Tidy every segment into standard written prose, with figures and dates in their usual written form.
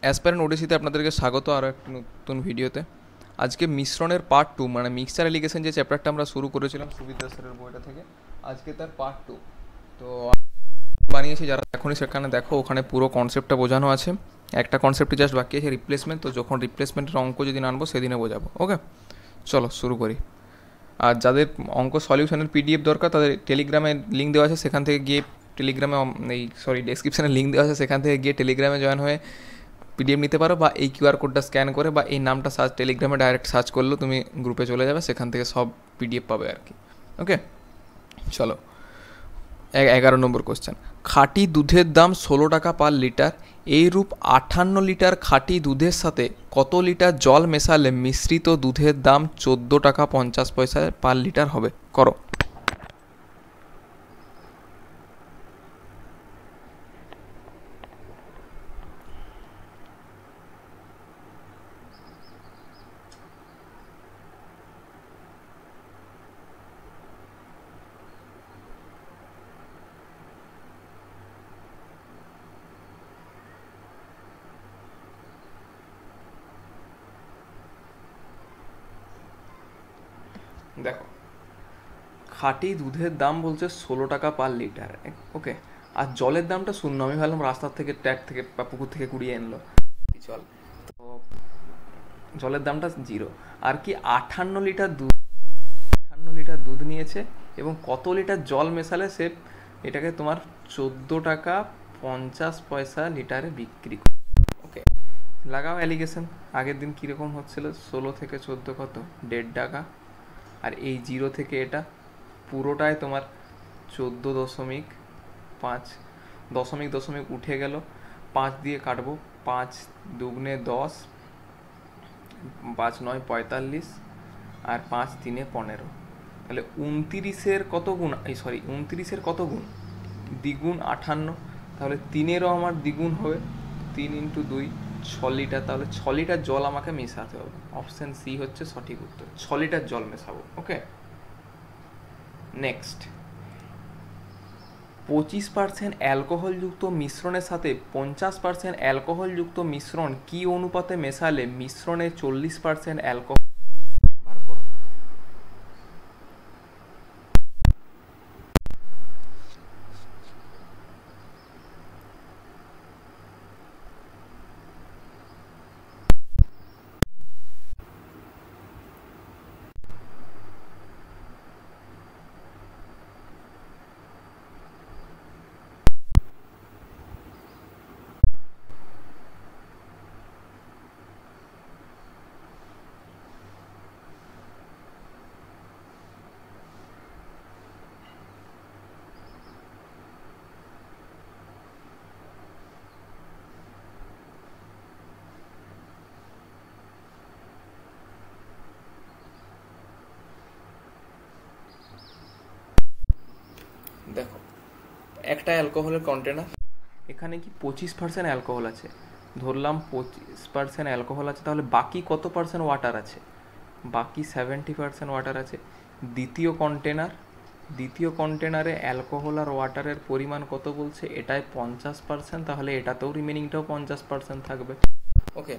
Aspirant ওডিসিতে আপনাদেরকে স্বাগত আরও একটা নতুন ভিডিওতে। আজকে মিশ্রণের পার্ট টু, মানে মিক্সচার অ্যালিগেশন যে চ্যাপ্টারটা আমরা শুরু করেছিলাম সুবিদ্যা স্যারের বইটা থেকে, আজকে তার পার্ট টু। তো বানিয়েছি, যারা এখনই সেখানে দেখো, ওখানে পুরো কনসেপ্টটা বোঝানো আছে। একটা কনসেপ্টই জাস্ট বাকি আছে, রিপ্লেসমেন্ট। তো যখন রিপ্লেসমেন্টের অঙ্ক যেদিন আনবো সেদিনে বোঝাবো। ওকে, চলো শুরু করি। আর যাদের অঙ্ক সলিউশনের পিডিএফ দরকার, তাদের টেলিগ্রামে লিঙ্ক দেওয়া আছে, সেখান থেকে গিয়ে টেলিগ্রামে, ডেসক্রিপশানে লিঙ্ক দেওয়া আছে, সেখান থেকে গিয়ে টেলিগ্রামে জয়েন হয়ে পিডিএফ নিতে পারো, বা এই কিউআর কোডটা স্ক্যান করে বা এই নামটা টেলিগ্রামে ডাইরেক্ট সার্চ করলেও তুমি গ্রুপে চলে যাবে, সেখান থেকে সব পিডিএফ পাবে আর কি। ওকে, চলো 11 নম্বর কোশ্চেন। খাঁটি দুধের দাম 16 টাকা পার লিটার। এইরূপ 58 লিটার খাঁটি দুধের সাথে কত লিটার জল মেশালে মিশ্রিত দুধের দাম 14 টাকা 50 পয়সা পার লিটার হবে? করো। দেখো, খাঁটি দুধের দাম বলছে 16 টাকা পার লিটার। ওকে, আর জলের দামটা শূন্য। আমি ভাবলাম রাস্তার থেকে, ট্যাপ থেকে বা পুকুর থেকে কুড়িয়ে আনলো জল, তো জলের দামটা জিরো। আর কি 58 লিটার দুধ, 58 লিটার দুধ নিয়েছে এবং কত লিটার জল মেশালে সে এটাকে তোমার 14 টাকা 50 পয়সা লিটারে বিক্রি করে। ওকে, লাগাও অ্যালিগেশন। আগের দিন কীরকম হচ্ছিল? 16 থেকে 14 কত? 1.5 টাকা। আর এই জিরো থেকে এটা পুরোটাই তোমার 14.5। দশমিক দশমিক উঠে গেল, 5 দিয়ে কাটবো। 5 দুগুণে 10, 5 9 45, আর 5 3 15। তাহলে 29-এর কত গুণ? 29-এর কত গুণ? দ্বিগুণ 58। তাহলে 3-এরও আমার দ্বিগুণ হবে। 3 ইন্টু 2 6 লিটার। তাহলে 6 লিটার জল আমাকে মেশাতে হবে। অপশান সি হচ্ছে সঠিক উত্তর, 6 লিটার জল মেশাবো। ওকে, নেক্সট। 25% অ্যালকোহলযুক্ত মিশ্রণের সাথে 50% অ্যালকোহলযুক্ত মিশ্রণ কি অনুপাতে মেশালে মিশ্রণে 40% অ্যালকোহল? বার করো। দেখো, একটা অ্যালকোহলের কন্টেনার, এখানে কি 25% অ্যালকোহল আছে, ধরলাম 25% অ্যালকোহল আছে, তাহলে বাকি কত পার্সেন্ট ওয়াটার আছে? বাকি 70% ওয়াটার আছে। দ্বিতীয় কন্টেনার, দ্বিতীয় কন্টেনারে অ্যালকোহল আর ওয়াটারের পরিমাণ কত বলছে? এটায় 50%, তাহলে এটাতেও রিমেনিংটাও 50% থাকবে। ওকে,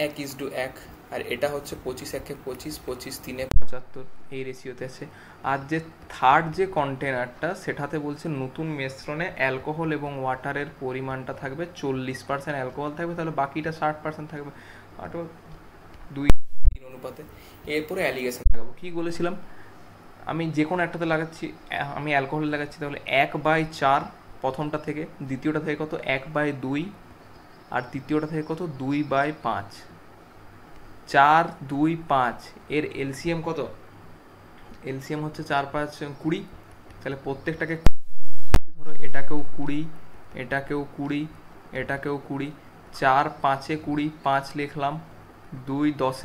1:1। আর এটা হচ্ছে 25 × 25, 25 3 75, এই রেশিওতে আছে। আর যে থার্ড যে কন্টেনারটা, সেটাতে বলছে নতুন মিশ্রণে অ্যালকোহল এবং ওয়াটারের পরিমাণটা থাকবে 40% অ্যালকোহল থাকবে, তাহলে বাকিটা 60% থাকবে। আর 2:3 অনুপাতে। এরপরে অ্যালিগেশন লাগাবো। কী বলেছিলাম? আমি যে কোনো একটাতে লাগাচ্ছি, আমি অ্যালকোহল লাগাচ্ছি, তাহলে 1/4 প্রথমটা থেকে, দ্বিতীয়টা থেকে কত? 1/2, আর তৃতীয়টা থেকে কত? 2/5। 4 2 5, এর এলসিএম কত? এলসিএম হচ্ছে 4 5 20। তাহলে প্রত্যেকটাকে ধরো, এটাকেও 20, এটাকেও 20, এটাকেও 20। 4 5 20, 5 লিখলাম। 2 10,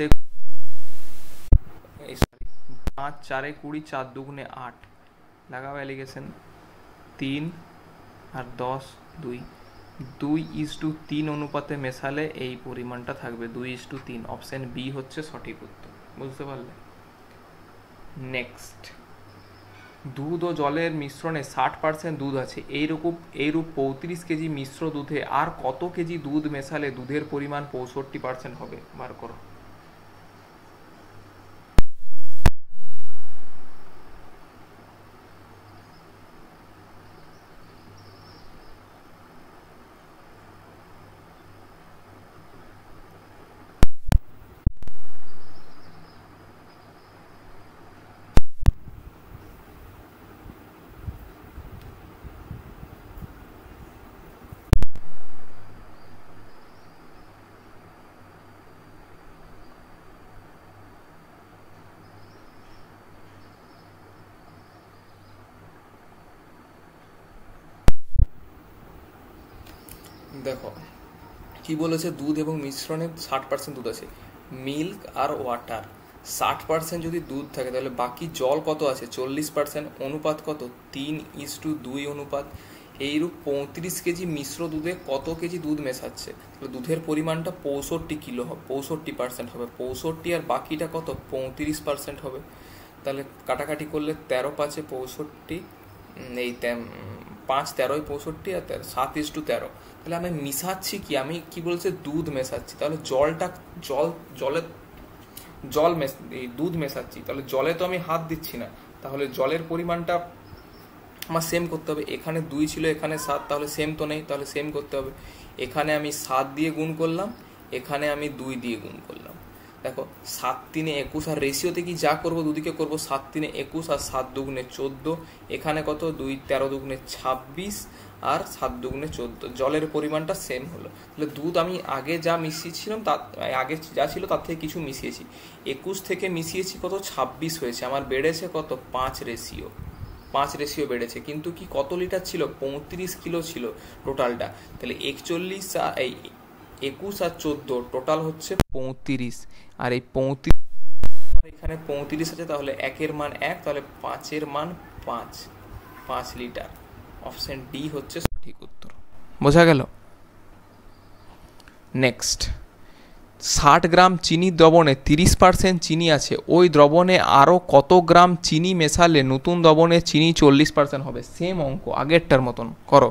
5 4 20, 4 2 8। লাগাও অ্যালিগেশন। 3 আর 10 2, 2:3 অনুপাতে মেশালে এই পরিমাণটা থাকবে 2:3। অপশান বি হচ্ছে সঠিক উত্তর। বুঝতে পারলে? নেক্সট, দুধ ও জলের মিশ্রণে 60% দুধ আছে, এইরূপ 35 কেজি মিশ্র দুধে আর কত কেজি দুধ মেশালে দুধের পরিমাণ 65% হবে, বার করো। দেখো কি বলেছে, দুধ এবং মিশ্রণে 60% দুধ আছে, মিল্ক আর ওয়াটার 60% যদি দুধ থাকে তাহলে বাকি জল কত আছে 40%, অনুপাত কত 3:2 অনুপাত। এইরূপ 35 কেজি মিশ্র দুধে কত কেজি দুধ মেশাচ্ছে, তাহলে দুধের পরিমাণটা 65 কিলো হবে, 65% হবে, 65 আর বাকিটা কত 35% হবে। তাহলে কাটাকাটি করলে 13×5=65, এই 5×13=65 আর 7:13। তাহলে আমি মিশাচ্ছি কি, আমি কি বলছে দুধ মেশাচ্ছি, তাহলে দুধ মেশাচ্ছি, তাহলে জলে তো আমি হাত দিচ্ছি না, তাহলে জলের পরিমাণটা আমার সেম করতে হবে। এখানে 2 ছিল, এখানে 7, তাহলে সেম তো নেই, তাহলে সেম করতে হবে। এখানে আমি 7 দিয়ে গুণ করলাম, এখানে আমি 2 দিয়ে গুণ করলাম। দেখো 7×3=21, আর রেশিওতে কি যা করবো দুদিকে করবো, 7×3=21 আর 7×2=14। এখানে কত 2×13=26 আর 7×2=14। জলের পরিমাণটা সেম হলো। তাহলে দুধ আমি আগে যা মিশিয়েছিলাম তার আগে যা ছিল তার থেকে কিছু মিশিয়েছি, 21 থেকে মিশিয়েছি কত 26 হয়েছে, আমার বেড়েছে কত 5 রেশিও বেড়েছে। কিন্তু কি কত লিটার ছিল, 35 কিলো ছিল টোটালটা, তাহলে 21 আর 14 টোটাল হচ্ছে 35, আর এই 35 এখানে 35 আছে, তাহলে 1-এর মান 1, তাহলে 5-এর মান 5 লিটার। অপশন ডি হচ্ছে সঠিক উত্তর। বোঝা গেল? নেক্সট, 60 গ্রাম চিনির দ্রবণে 30% চিনি আছে, ওই দ্রবণে আরও কত গ্রাম চিনি মেশালে নতুন দ্রবণে চিনি 40% হবে। সেম অঙ্ক, আগেরটার মতন করো।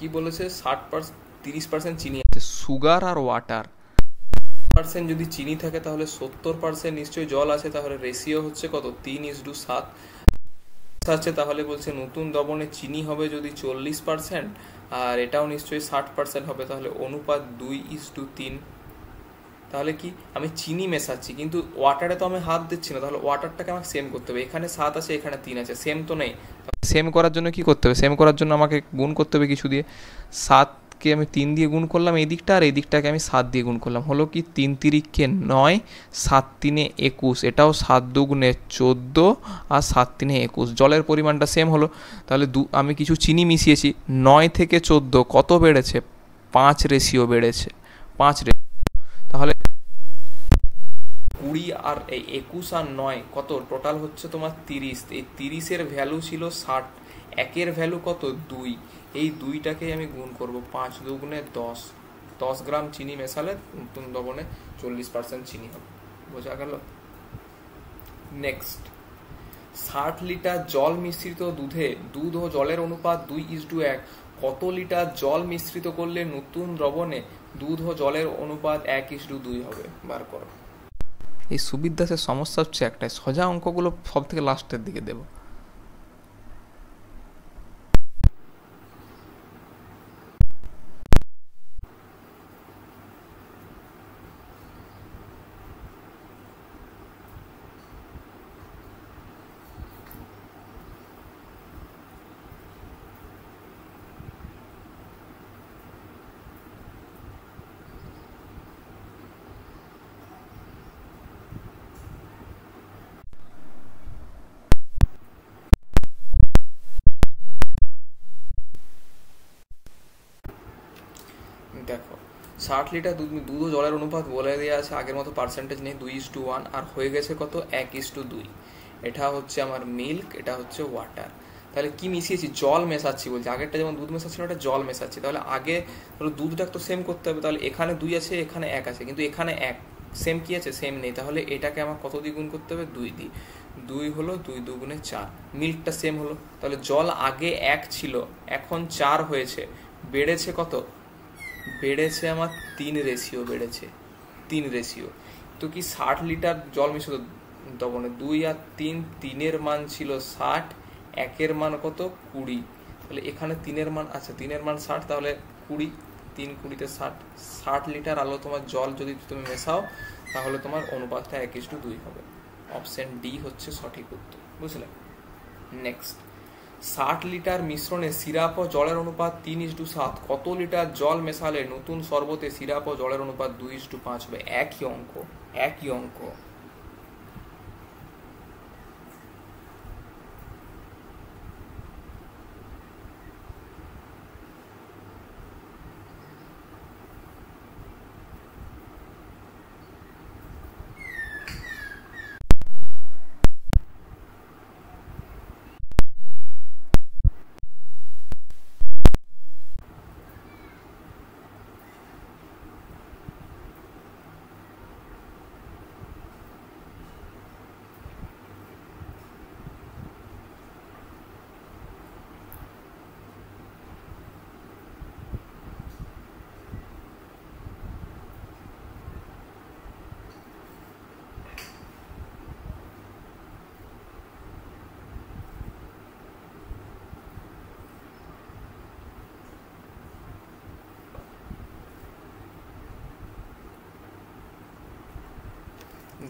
কি বলেছে, 30% চিনি আছে, সুগার আর ওয়াটার। পার্সেন্ট যদি চিনি থাকে তাহলে 70% নিশ্চয়ই জল আছে, তাহলে রেশিও হচ্ছে কত 3:7 আছে। তাহলে বলছে নতুন দ্রবণে চিনি হবে যদি 40%, আর এটাও নিশ্চয়ই 60% হবে, তাহলে অনুপাত 2:3। তাহলে কি আমি চিনি মেশাচ্ছি কিন্তু ওয়াটারে তো আমি হাত দিচ্ছি না, তাহলে ওয়াটারটাকে আমাকে সেম করতে হবে। এখানে 7 আছে, এখানে 3 আছে, সেম তো নেই। সেম করার জন্য কি করতে হবে, সেম করার জন্য আমাকে গুণ করতে হবে কিছু দিয়ে। 7কে আমি 3 দিয়ে গুণ করলাম এই দিকটা, আর এই দিকটাকে আমি 7 দিয়ে গুণ করলাম, হলো কি 3×3=9, 7×3=21, এটাও 7×2=14 আর 7×3=21। জলের পরিমাণটা সেম হলো, তাহলে আমি কিছু চিনি মিশিয়েছি, 9 থেকে 14 কত বেড়েছে, 5 রেশিও বেড়েছে, 5 রেশিও। তাহলে 20 আর এই 21 আর 9 কত টোটাল হচ্ছে তোমার 30। এই 30-এর ভ্যালু ছিল 60, 1-এর ভ্যালু কত 2, এই 2টাকে আমি গুণ করব, 5×2=10, 10 গ্রাম চিনি মেশালে নতুন দ্রবণে 40% চিনি হবে। বোঝা গেল? নেক্সট, 60 লিটার জল মিশ্রিত দুধে দুধ ও জলের অনুপাত 2:1, কত লিটার জল মিশ্রিত করলে নতুন দ্রবণে দুধ ও জলের অনুপাত 1:2 হবে, বার করো। এই সুবির দাসের সমস্যা হচ্ছে একটাই, সোজা অঙ্কগুলো সব থেকে লাস্টের দিকে দেবো। দেখো 60 লিটার দুধ ও জলের অনুপাত বলে দেওয়া আছে, আগের মতো পার্সেন্টেজ নেই, 2:1, আর হয়ে গেছে কত 1:2। এটা হচ্ছে আমার মিল্ক, এটা হচ্ছে ওয়াটার। তাহলে কি মিশিয়েছি? জল মেশাচ্ছি বলছি। আগেরটা যেমন দুধ মেশাচ্ছিল, এটা জল মেশাচ্ছি। তাহলে আগে ধরো দুধটা তো সেম করতে হবে, তাহলে এখানে 2 আছে, এখানে 1 আছে, কিন্তু এখানে 1 সেম কি আছে? সেম নেই। তাহলে এটাকে আমার কত দিয়ে গুণ করতে হবে? 2 দিয়ে। 2 হলো 2 2 4। মিল্কটা সেম হলো, তাহলে জল আগে 1 ছিল, এখন 4 হয়েছে, বেড়েছে কত? বেড়েছে আমার 3 রেশিও, বেড়েছে 3 রেশিও। তো কি 60 লিটার জল মিশিয়ে দেবো না? 2 আর 3, 3-এর মান ছিল 60, 1-এর মান কত? 20। তাহলে এখানে 3-এর মান, আচ্ছা 3-এর মান 60, তাহলে 20, 3 20-তে 60। 60 লিটার আলো তোমার জল যদি তুমি মেশাও, তাহলে তোমার অনুপাতটা 1:2 হবে। অপশন ডি হচ্ছে সঠিক উত্তর, বুঝলে? নেক্সট, 60 লিটার মিশ্রণে সিরাপ ও জলের অনুপাত 3:7। কত লিটার জল মেশালে নতুন শরবতে সিরাপ ও জলের অনুপাত 2:5 হবে? একই অঙ্ক, একই অঙ্ক।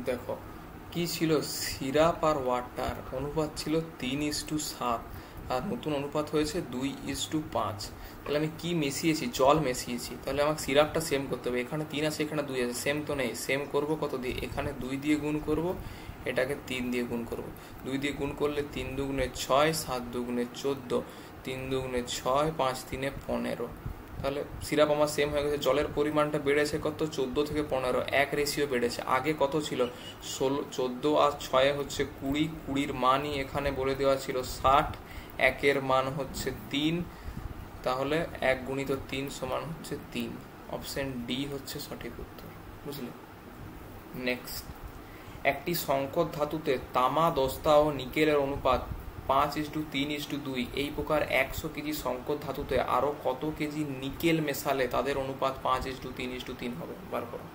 দেখো কি ছিল? সিরাপ আর ওয়াটার অনুপাত ছিল 3:7, আর নতুন অনুপাত হয়েছে 2:5। তাহলে আমি কি মিশিয়েছি? জল মিশিয়েছি। তাহলে আমাকে সিরাপটা সেম করতে হবে। এখানে 3 আছে, এখানে 2 আছে, সেম তো নেই। সেম করব কত দিয়ে? এখানে 2 দিয়ে গুণ করব, এটাকে 3 দিয়ে গুণ করব। 2 দিয়ে গুণ করলে 3 2 6, 7 2 14, 3 2 6, 5 3 15। তাহলে সিরাপ আমার সেম হয়ে গেছে। জলের পরিমাণটা বেড়েছে কত? 14 থেকে 15, 1 রেশিও বেড়েছে। আগে কত ছিল? 16, 14 আর 6 হচ্ছে 20, 20-র মানই এখানে বলে দেওয়া ছিল 60, 1-এর মান হচ্ছে 3, তাহলে 1 গুণিত 3 সমান হচ্ছে 3। অপশন ডি হচ্ছে সঠিক উত্তর, বুঝলে? নেক্সট, একটি সংকর ধাতুতে তামা, দস্তা ও নিকেলের অনুপাত 5:3:2। এই প্রকার 100 কেজি সংকর ধাতুতে আরো কত কেজি নিকেল মেশালে তাদের অনুপাত 5:3:3 হবে? বার করো।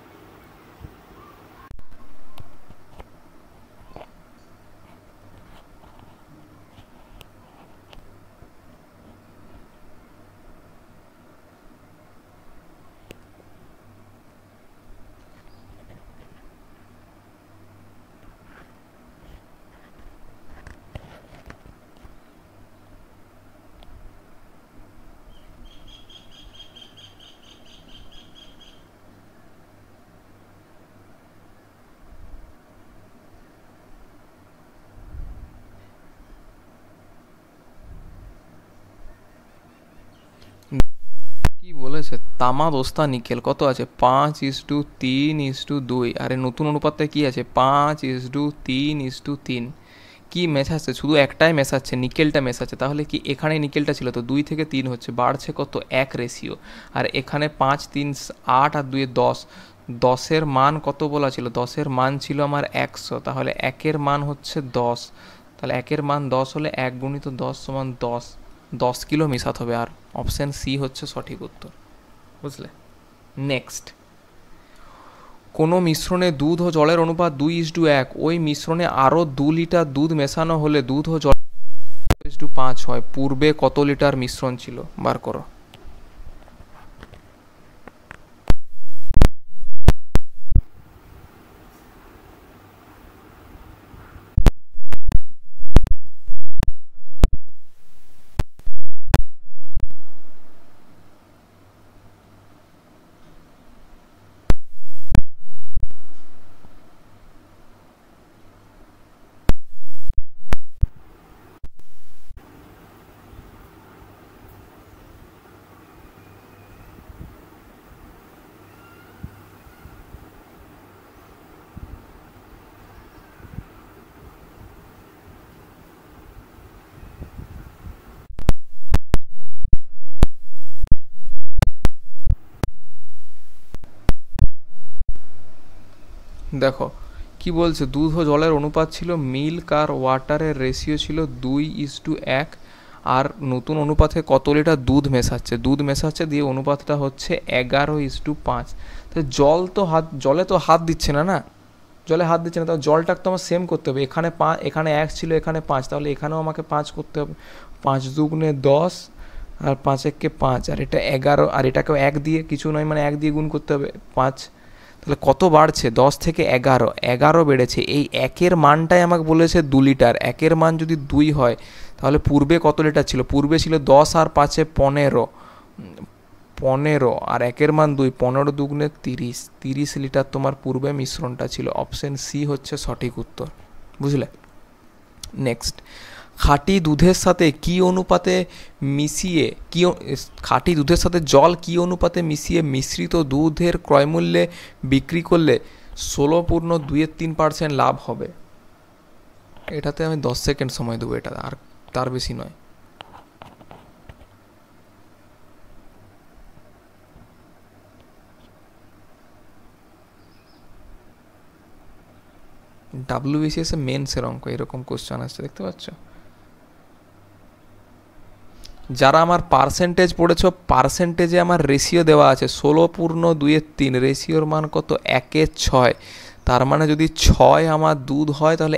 কি বলেছে? তামা, দস্তা, নিকেল কত আছে? 5:3:2। আর এই নতুন অনুপাতটা কি আছে? 5:3:3। কি মেশাচ্ছে? শুধু একটাই মেশাচ্ছে, নিকেলটা মেশাচ্ছে। তাহলে কি এখানে নিকেলটা ছিল, তো 2 থেকে 3 হচ্ছে, বাড়ছে কত? 1 রেশিও। আর এখানে 5 3 8 আর 2 10, 10-এর মান কত বলা ছিল? 10-এর মান ছিল আমার 100, তাহলে 1-এর মান হচ্ছে 10। তাহলে 1-এর মান 10 হলে 1 গুণিত 10 সমান 10, 10 কিলো মেশাতে হবে। আর অপশান সি হচ্ছে সঠিক উত্তর, বুঝলে? নেক্সট, কোনো মিশ্রণে দুধ ও জলের অনুপাত 2:1। ওই মিশ্রণে আরও 2 লিটার দুধ মেশানো হলে দুধ ও জল 5 হয়। পূর্বে কত লিটার মিশ্রণ ছিল? বার করো। দেখো কি বলছে, দুধ ও জলের অনুপাত ছিল, মিল্ক আর ওয়াটারের রেশিও ছিল 2:1, আর নতুন অনুপাতে কত লিটার দুধ মেশাচ্ছে দিয়ে অনুপাতটা হচ্ছে 11:5। তো জলে তো হাত দিচ্ছে না, জলে হাত দিচ্ছে না, তাহলে জলটাকে তো আমার সেম করতে হবে। এখানে 1 ছিল, এখানে 5, তাহলে এখানেও আমাকে 5 করতে হবে। 5 দুগুণে 10 আর 5 একে 5, আর এটা 11, আর এটাকেও 1 দিয়ে কিছু নয়, মানে 1 দিয়ে গুণ করতে হবে 5। তাহলে কত বাড়ছে, 10 থেকে 11 বেড়েছে। এই একের মানটাই আমাকে বলেছে 2 লিটার। একের মান যদি 2 হয় তাহলে পূর্বে কত লিটার ছিল, পূর্বে ছিল 10 আর 5 15, আর একের মান 2, 15 দুগুণে 30 লিটার তোমার পূর্বে মিশ্রণটা ছিল। অপশন সি হচ্ছে সঠিক উত্তর, বুঝলে। নেক্সট, খাঁটি দুধের সাথে জল কী অনুপাতে মিশিয়ে মিশ্রিত দুধের ক্রয়মূল্যে বিক্রি করলে 16.23% লাভ হবে? এটাতে আমি 10 সেকেন্ড সময় দেবো, এটা আর তার বেশি নয়। WBCS মেন্সের অঙ্ক এরকম কোশ্চেন আসছে, দেখতে পাচ্ছ। যারা আমার পার্সেন্টেজ পড়েছো, পার্সেন্টেজে আমার রেশিও দেওয়া আছে 16.23, রেশিওর মান কত, 1:6। তার মানে যদি 6 আমার দুধ হয় তাহলে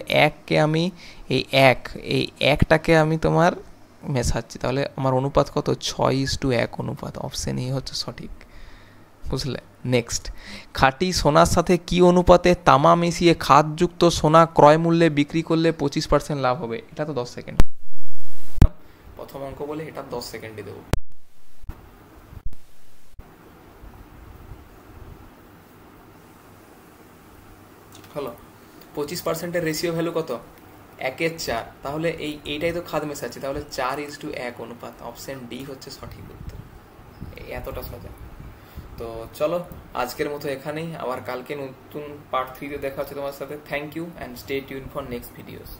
এই একটাকে আমি তোমার মেশাচ্ছি, তাহলে আমার অনুপাত কত, 6:1 অনুপাত। অপশন এ হচ্ছে সঠিক, বুঝলে। নেক্সট, খাঁটি সোনার সাথে কি অনুপাতে তামা মিশিয়ে খাদযুক্ত সোনা ক্রয় মূল্যে বিক্রি করলে 25% লাভ হবে? এটা তো 10 সেকেন্ড, প্রথম অঙ্ক বলে এটা 10 সেকেন্ডে দেবো। হলো 25%-এর রেশিও ভ্যালু কত, 1:4। তাহলে এইটাই তো খাদ মেশাচ্ছি, তাহলে 4:1 অনুপাত। অপশন ডি হচ্ছে সঠিক উত্তর। এতটা সোজা। তো চলো আজকের মতো এখানেই, আবার কালকে নতুন পার্ট 3-তে দেখা হচ্ছে তোমার সাথে। Thank you and stay tune for next videos.